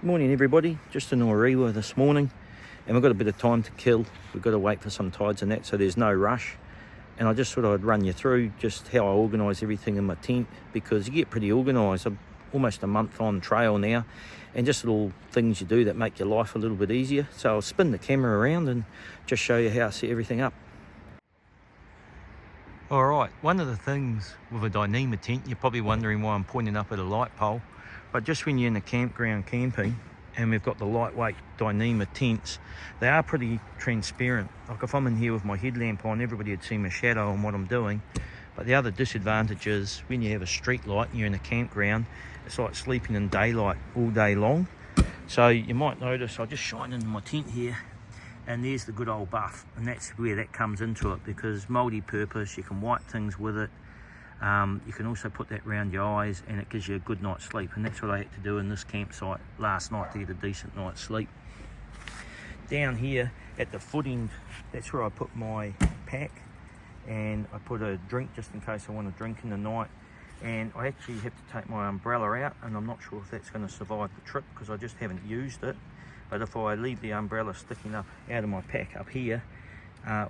Morning everybody, just in Araroa this morning, and we've got a bit of time to kill. We've got to wait for some tides and that, so there's no rush. And I just thought I'd run you through just how I organise everything in my tent, because you get pretty organised. I'm almost a month on trail now, and just little things you do that make your life a little bit easier. So I'll spin the camera around and just show you how I set everything up. Alright, one of the things with a Dyneema tent, you're probably wondering why I'm pointing up at a light pole, but just when you're in the campground camping and we've got the lightweight Dyneema tents, they are pretty transparent. Like if I'm in here with my headlamp on, everybody would see my shadow on what I'm doing. But the other disadvantage is when you have a street light and you're in a campground, it's like sleeping in daylight all day long. So you might notice I'll just shine into my tent here, and there's the good old buff, and that's where that comes into it, because multi-purpose, you can wipe things with it. You can also put that around your eyes, and it gives you a good night's sleep, and that's what I had to do in this campsite last night to get a decent night's sleep. Down here at the foot end, that's where I put my pack, and I put a drink just in case I want to drink in the night. And I actually have to take my umbrella out, and I'm not sure if that's going to survive the trip because I just haven't used it. But if I leave the umbrella sticking up out of my pack up here,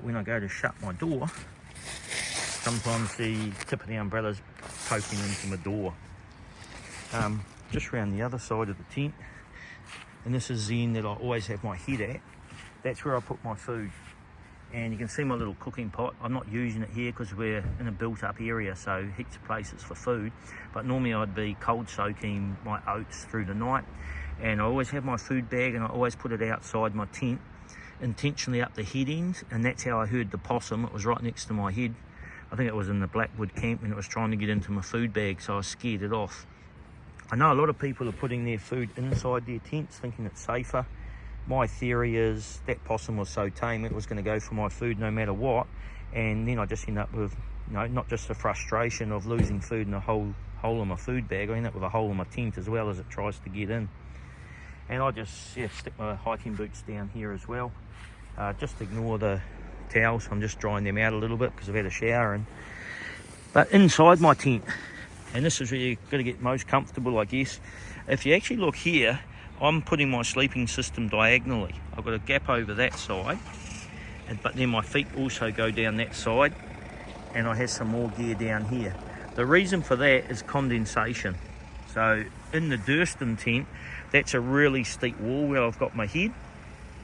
when I go to shut my door, sometimes the tip of the umbrella's poking into my door. Just around the other side of the tent, and this is the end that I always have my head at, that's where I put my food. And you can see my little cooking pot. I'm not using it here because we're in a built-up area, so heaps of places for food. But normally I'd be cold soaking my oats through the night. And I always have my food bag, and I always put it outside my tent, intentionally up the head ends, and that's how I heard the possum. It was right next to my head. I think it was in the Blackwood camp, and it was trying to get into my food bag, so I scared it off. I know a lot of people are putting their food inside their tents, thinking it's safer. My theory is that possum was so tame, it was going to go for my food no matter what, and then I just end up with, not just the frustration of losing food in a hole in my food bag, I end up with a hole in my tent as well as it tries to get in. And I just stick my hiking boots down here as well. Just ignore the towels, I'm just drying them out a little bit because I've had a shower. But inside my tent, and this is where you've got to get most comfortable, I guess. If you actually look here, I'm putting my sleeping system diagonally. I've got a gap over that side, but then my feet also go down that side, and I have some more gear down here. The reason for that is condensation. So in the Durston tent, that's a really steep wall where I've got my head,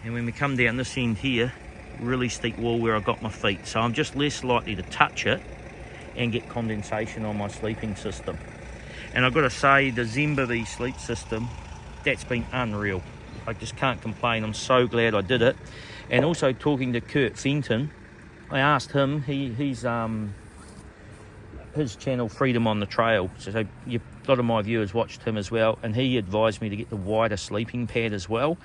and when we come down this end here, really steep wall where I've got my feet. So I'm just less likely to touch it and get condensation on my sleeping system. And I've got to say, the Zimbabwe sleep system, that's been unreal. I just can't complain. I'm so glad I did it. And also talking to Kurt Fenton, I asked him, he's his channel Freedom on the Trail, so a lot of my viewers watched him as well, and he advised me to get the wider sleeping pad as well,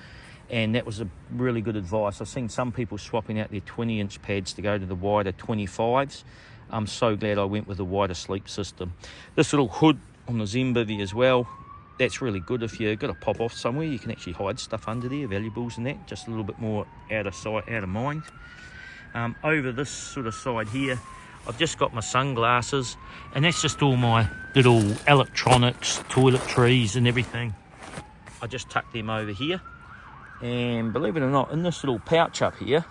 and that was a really good advice. I've seen some people swapping out their 20-inch pads to go to the wider 25s. I'm so glad I went with the wider sleep system. This little hood on the Zimbabwe as well, that's really good. If you've got to pop off somewhere, you can actually hide stuff under there, valuables and that, just a little bit more out of sight, out of mind. Over this sort of side here, I've just got my sunglasses, and that's just all my little electronics, toiletries and everything. I just tuck them over here, and believe it or not, in this little pouch up here,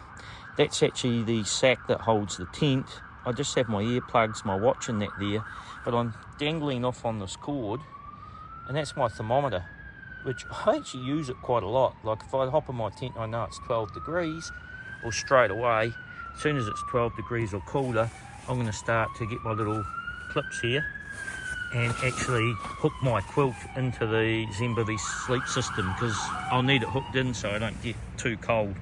that's actually the sack that holds the tent. I just have my earplugs, my watch and that there, but I'm dangling off on this cord, and that's my thermometer, which I actually use it quite a lot. Like if I hop in my tent, I know it's 12 degrees, or straight away, as soon as it's 12 degrees or cooler, I'm going to start to get my little clips here and actually hook my quilt into the Zimbabwe sleep system, because I'll need it hooked in so I don't get too cold.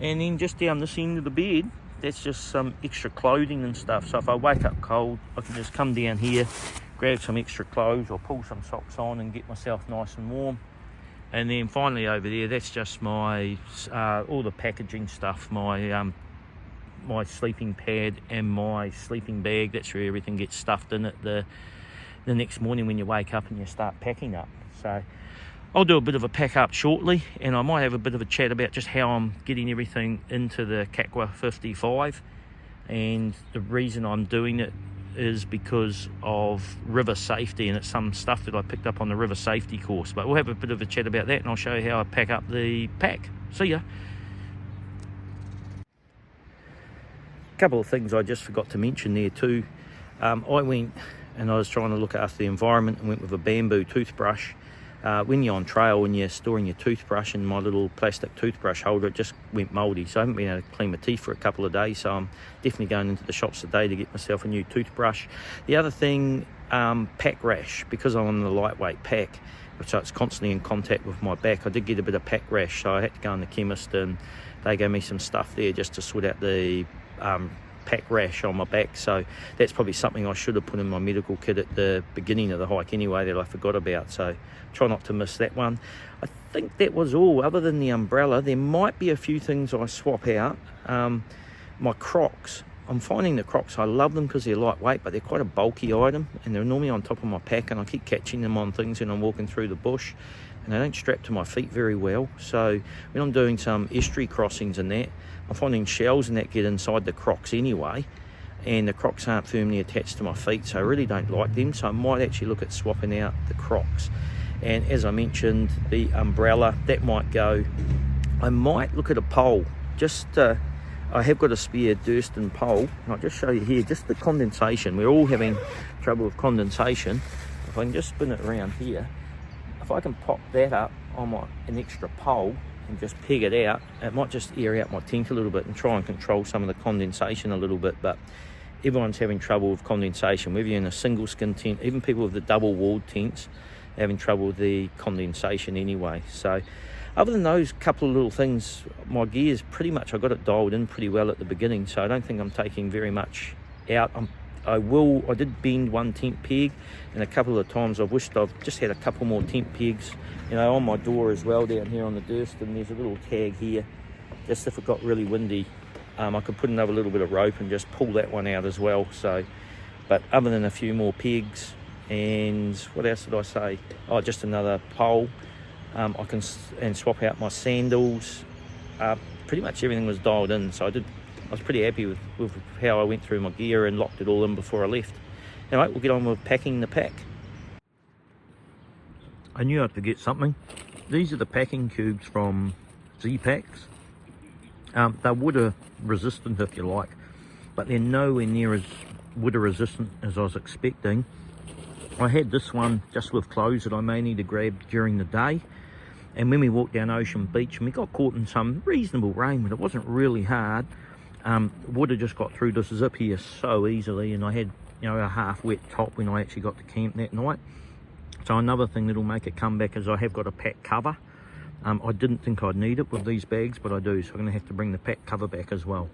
And then just down this end of the bed, that's just some extra clothing and stuff. So if I wake up cold, I can just come down here, grab some extra clothes or pull some socks on and get myself nice and warm. And then finally over there, that's just my all the packaging stuff, my sleeping pad and my sleeping bag. That's where everything gets stuffed in it the next morning when you wake up and you start packing up. So I'll do a bit of a pack up shortly, and I might have a bit of a chat about just how I'm getting everything into the Kakwa 55, and the reason I'm doing it is because of river safety, and it's some stuff that I picked up on the river safety course. But we'll have a bit of a chat about that, and I'll show you how I pack up the pack. See ya. A couple of things I just forgot to mention there too. I went and I was trying to look after the environment and went with a bamboo toothbrush. When you're on trail, when you're storing your toothbrush in my little plastic toothbrush holder, it just went mouldy, so I haven't been able to clean my teeth for a couple of days, so I'm definitely going into the shops today to get myself a new toothbrush. The other thing, pack rash, because I'm on the lightweight pack, so it's constantly in contact with my back. I did get a bit of pack rash, so I had to go in the chemist and they gave me some stuff there just to sort out the pack rash on my back. So that's probably something I should have put in my medical kit at the beginning of the hike anyway, that I forgot about, so try not to miss that one. I think that was all, other than the umbrella. There might be a few things I swap out. My Crocs, I'm finding the Crocs, I love them because they're lightweight, but they're quite a bulky item, and they're normally on top of my pack, and I keep catching them on things when I'm walking through the bush, and they don't strap to my feet very well. So when I'm doing some estuary crossings and that, I'm finding shells and that get inside the Crocs anyway, and the Crocs aren't firmly attached to my feet, so I really don't like them. So I might actually look at swapping out the Crocs. And as I mentioned, the umbrella, that might go. I might look at a pole. I have got a spare Durston pole, and I'll just show you here, just the condensation. We're all having trouble with condensation. If I can just spin it around here, if I can pop that up on an extra pole and just peg it out, it might just air out my tent a little bit and try and control some of the condensation a little bit. But everyone's having trouble with condensation, whether you're in a single skin tent, even people with the double walled tents are having trouble with the condensation anyway. So other than those couple of little things, my gear's pretty much, I got it dialed in pretty well at the beginning, so I don't think I'm taking very much out. I did bend one tent peg, and a couple of times I've wished I've just had a couple more tent pegs, you know, on my door as well down here on the Durston. There's a little tag here, just if it got really windy, I could put another little bit of rope and just pull that one out as well. So, but other than a few more pegs, and what else did I say? Oh, just another pole. I can swap out my sandals. Pretty much everything was dialed in, so I was pretty happy with how I went through my gear and locked it all in before I left. Anyway, we'll get on with packing the pack. I knew I'd forget something. These are the packing cubes from Z-Packs. They're water resistant if you like, but they're nowhere near as water resistant as I was expecting. I had this one just with clothes that I may need to grab during the day, and when we walked down Ocean Beach and we got caught in some reasonable rain, but it wasn't really hard, water just got through this zip here so easily, and I had, you know, a half wet top when I actually got to camp that night. So another thing that'll make a comeback is I have got a pack cover. I didn't think I'd need it with these bags, but I do, so I'm going to have to bring the pack cover back as well.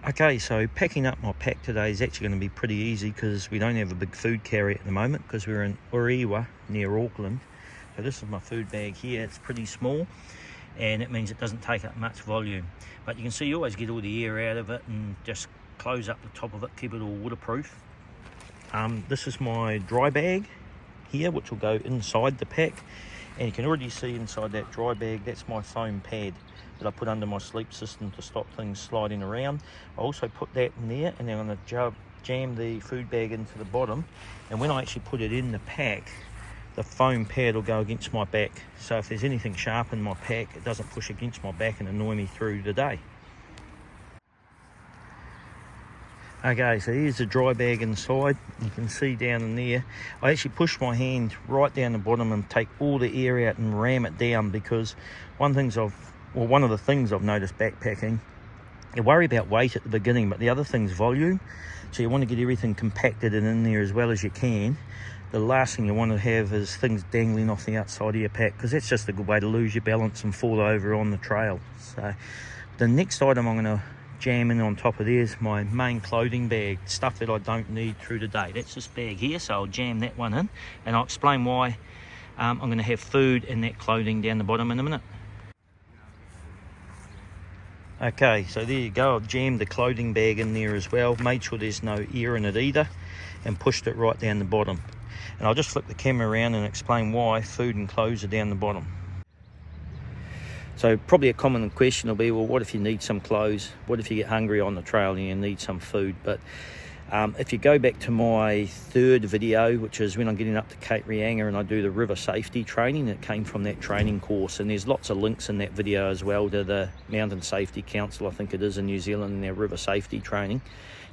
Okay, so packing up my pack today is actually going to be pretty easy because we don't have a big food carry at the moment because we're in Araroa near Auckland. So this is my food bag here. It's pretty small, and it means it doesn't take up much volume. But you can see you always get all the air out of it and just close up the top of it, keep it all waterproof. This is my dry bag here, which will go inside the pack. And you can already see inside that dry bag, that's my foam pad that I put under my sleep system to stop things sliding around. I also put that in there, and then I'm going to jam the food bag into the bottom. And when I actually put it in the pack, the foam pad will go against my back. So if there's anything sharp in my pack, it doesn't push against my back and annoy me through the day. Okay, so here's the dry bag inside. You can see down in there, I actually push my hand right down the bottom and take all the air out and ram it down, because one of the things I've noticed backpacking, you worry about weight at the beginning, but the other thing's volume. So you want to get everything compacted and in there as well as you can. The last thing you want to have is things dangling off the outside of your pack, because that's just a good way to lose your balance and fall over on the trail. So the next item I'm going to jam in on top of there is my main clothing bag, stuff that I don't need through the day. That's this bag here, so I'll jam that one in, and I'll explain why I'm going to have food and that clothing down the bottom in a minute. Okay, so there you go. I've jammed the clothing bag in there as well, made sure there's no air in it either, and pushed it right down the bottom. And I'll just flip the camera around and explain why food and clothes are down the bottom. So probably a common question will be, well, what if you need some clothes? What if you get hungry on the trail and you need some food? But if you go back to my third video, which is when I'm getting up to Cape Reinga and I do the river safety training, it came from that training course, and there's lots of links in that video as well to the Mountain Safety Council, I think it is, in New Zealand, and their river safety training.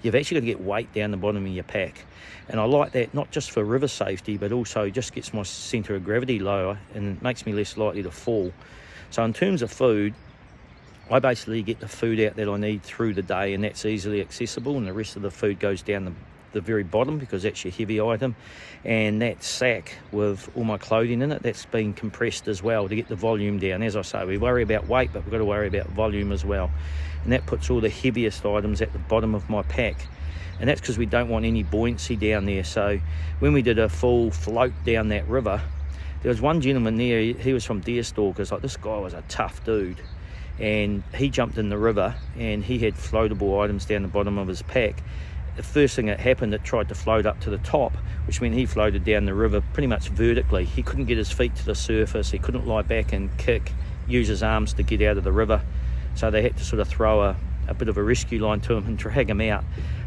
You've actually got to get weight down the bottom of your pack, and I like that not just for river safety but also just gets my centre of gravity lower and makes me less likely to fall. So in terms of food, I basically get the food out that I need through the day, and that's easily accessible, and the rest of the food goes down the very bottom because that's your heavy item. And that sack with all my clothing in it, that's been compressed as well to get the volume down. As I say, we worry about weight, but we've got to worry about volume as well. And that puts all the heaviest items at the bottom of my pack. And that's because we don't want any buoyancy down there. So when we did a full float down that river, there was one gentleman there, he was from Deerstalkers. Like, this guy was a tough dude. And he jumped in the river and he had floatable items down the bottom of his pack. The first thing that happened, it tried to float up to the top, which meant he floated down the river pretty much vertically. He couldn't get his feet to the surface, he couldn't lie back and kick, use his arms to get out of the river. So they had to sort of throw a bit of a rescue line to him and drag him out.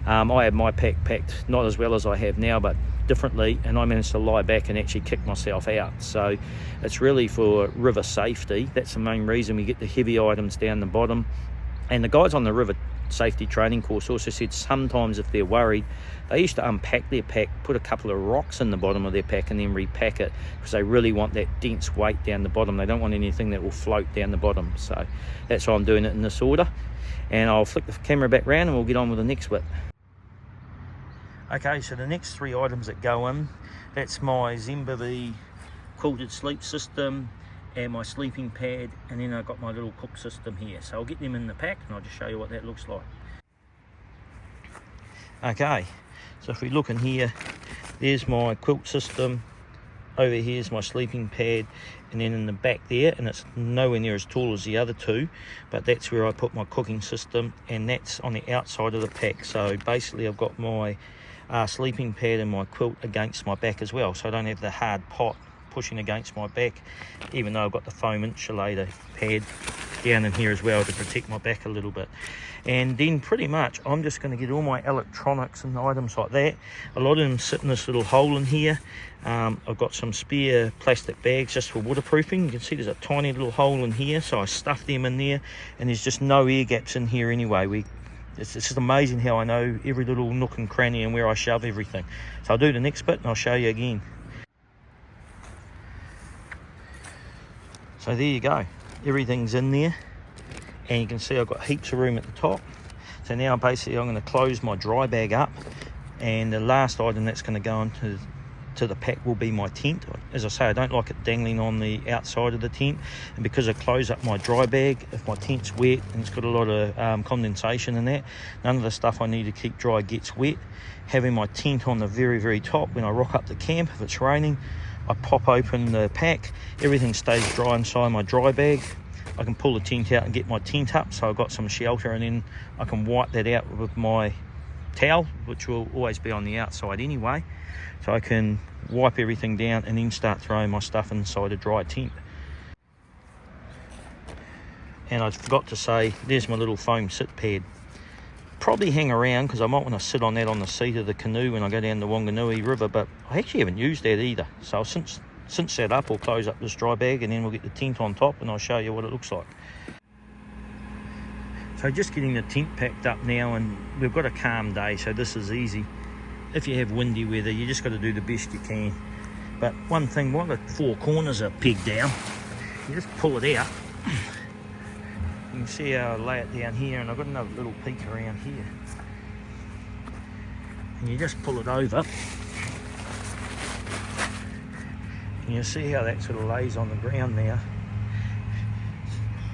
I had my pack packed not as well as I have now, but differently, and I managed to lie back and actually kick myself out. So it's really for river safety. That's the main reason we get the heavy items down the bottom. And the guys on the river safety training course also said sometimes if they're worried, they used to unpack their pack, put a couple of rocks in the bottom of their pack and then repack it, because they really want that dense weight down the bottom. They don't want anything that will float down the bottom. So that's why I'm doing it in this order. And I'll flick the camera back round and we'll get on with the next bit. Okay, so the next three items that go in, that's my Zimbabwe quilted sleep system and my sleeping pad, and then I've got my little cook system here. So I'll get them in the pack and I'll just show you what that looks like. Okay, so if we look in here, there's my quilt system, over here's my sleeping pad, and then in the back there, and it's nowhere near as tall as the other two, but that's where I put my cooking system, and that's on the outside of the pack. So basically I've got my sleeping pad and my quilt against my back as well, so I don't have the hard pot pushing against my back, even though I've got the foam insulator pad down in here as well to protect my back a little bit. And then pretty much I'm just going to get all my electronics and items like that. A lot of them sit in this little hole in here. I've got some spare plastic bags just for waterproofing. You can see there's a tiny little hole in here, so I stuffed them in there, and there's just no air gaps in here anyway. It's just amazing how I know every little nook and cranny and where I shove everything. So I'll do the next bit and I'll show you again. So there you go, everything's in there, and you can see I've got heaps of room at the top. So now basically I'm going to close my dry bag up, and the last item that's going to go into the pack will be my tent. As I say, I don't like it dangling on the outside of the tent, and because I close up my dry bag, if my tent's wet and it's got a lot of condensation in that, none of the stuff I need to keep dry gets wet. Having my tent on the very, very top, when I rock up the camp, if it's raining, I pop open the pack, everything stays dry inside my dry bag. I can pull the tent out and get my tent up, so I've got some shelter, and then I can wipe that out with my towel, which will always be on the outside anyway. So I can wipe everything down and then start throwing my stuff inside a dry tent. And I forgot to say, there's my little foam sit pad. Probably hang around because I might want to sit on that on the seat of the canoe when I go down the Wanganui River, but I actually haven't used that either. So I'll cinch that up, or close up this dry bag, and then we'll get the tent on top and I'll show you what it looks like. So just getting the tent packed up now, and we've got a calm day, so this is easy. If you have windy weather, you just got to do the best you can. But one thing, while the four corners are pegged down, you just pull it out. You can see how I lay it down here, and I've got another little peak around here. And you just pull it over. And you see how that sort of lays on the ground now.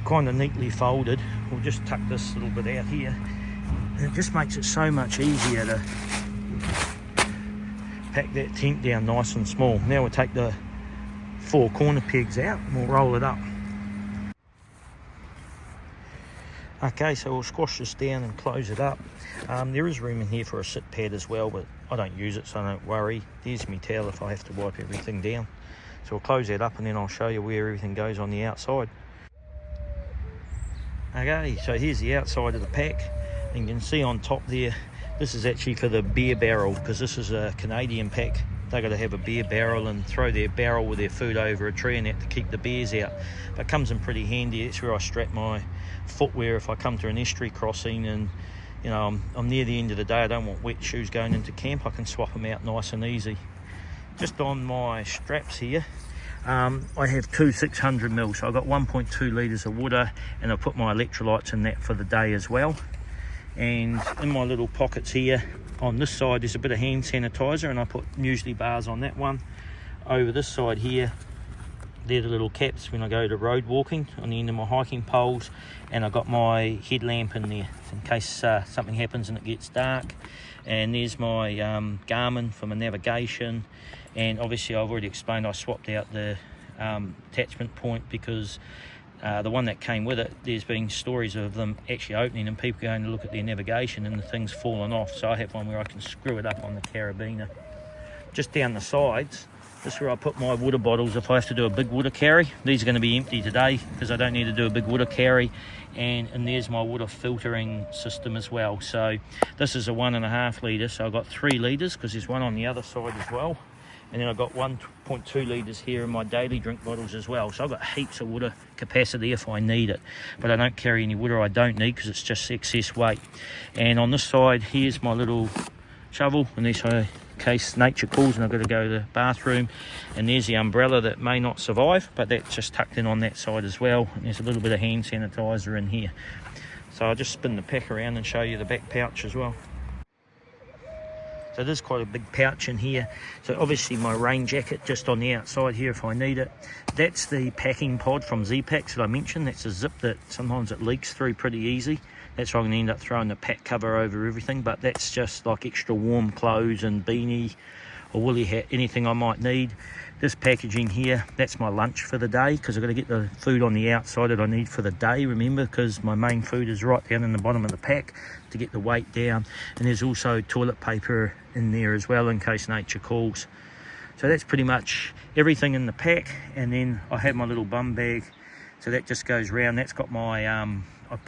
Kind of neatly folded. We'll just tuck this little bit out here. And it just makes it so much easier to pack that tent down nice and small. Now we'll take the four corner pegs out and we'll roll it up. Okay, so we'll squash this down and close it up. There is room in here for a sit pad as well, but I don't use it, so don't worry. There's my towel if I have to wipe everything down. So we'll close that up, and then I'll show you where everything goes on the outside. Okay, so here's the outside of the pack, and you can see on top there, this is actually for the beer barrel, because this is a Canadian pack. They got to have a beer barrel and throw their barrel with their food over a tree and that to keep the bears out. But it comes in pretty handy. That's where I strap my footwear if I come to an estuary crossing, and you know I'm near the end of the day. I don't want wet shoes going into camp. I can swap them out nice and easy. Just on my straps here, I have two 600ml, so I've got 1.2 litres of water, and I've put my electrolytes in that for the day as well. And in my little pockets here, on this side there's a bit of hand sanitizer, and I put muesli bars on that one. Over this side here, they're the little caps when I go to road walking on the end of my hiking poles, and I've got my headlamp in there in case something happens and it gets dark. And there's my Garmin for my navigation, and obviously I've already explained I swapped out the attachment point because the one that came with it, there's been stories of them actually opening and people going to look at their navigation and the thing's fallen off. So I have one where I can screw it up on the carabiner. Just down the sides, this is where I put my water bottles if I have to do a big water carry. These are going to be empty today because I don't need to do a big water carry. And there's my water filtering system as well. So this is a 1.5 litre, so I've got 3 litres because there's one on the other side as well. And then I've got 1.2 litres here in my daily drink bottles as well. So I've got heaps of water capacity if I need it. But I don't carry any water I don't need because it's just excess weight. And on this side, here's my little shovel. And this in case nature calls and I've got to go to the bathroom. And there's the umbrella that may not survive, but that's just tucked in on that side as well. And there's a little bit of hand sanitizer in here. So I'll just spin the pack around and show you the back pouch as well. So there's quite a big pouch in here. So obviously my rain jacket just on the outside here if I need it. That's the packing pod from Z-Packs that I mentioned. That's a zip that sometimes it leaks through pretty easy. That's why I'm going to end up throwing the pack cover over everything. But that's just like extra warm clothes and beanie or woolly hat, anything I might need. This packaging here, that's my lunch for the day because I've got to get the food on the outside that I need for the day, remember, because my main food is right down in the bottom of the pack to get the weight down. And there's also toilet paper in there as well in case nature calls. So that's pretty much everything in the pack. And then I have my little bum bag, so that just goes round. That's got my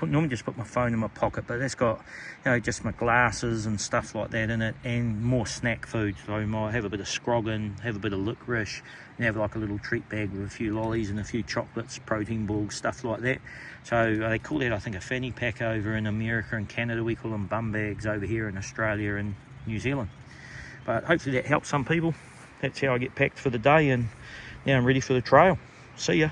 normally just put my phone in my pocket, but that's got, you know, just my glasses and stuff like that in it, and more snack food. So I might have a bit of scroggin, have a bit of licorice, and have like a little treat bag with a few lollies and a few chocolates, protein balls, stuff like that. So they call that, I think, a fanny pack over in America and Canada. We call them bum bags over here in Australia and New Zealand. But hopefully that helps some people. That's how I get packed for the day, and now I'm ready for the trail. See ya.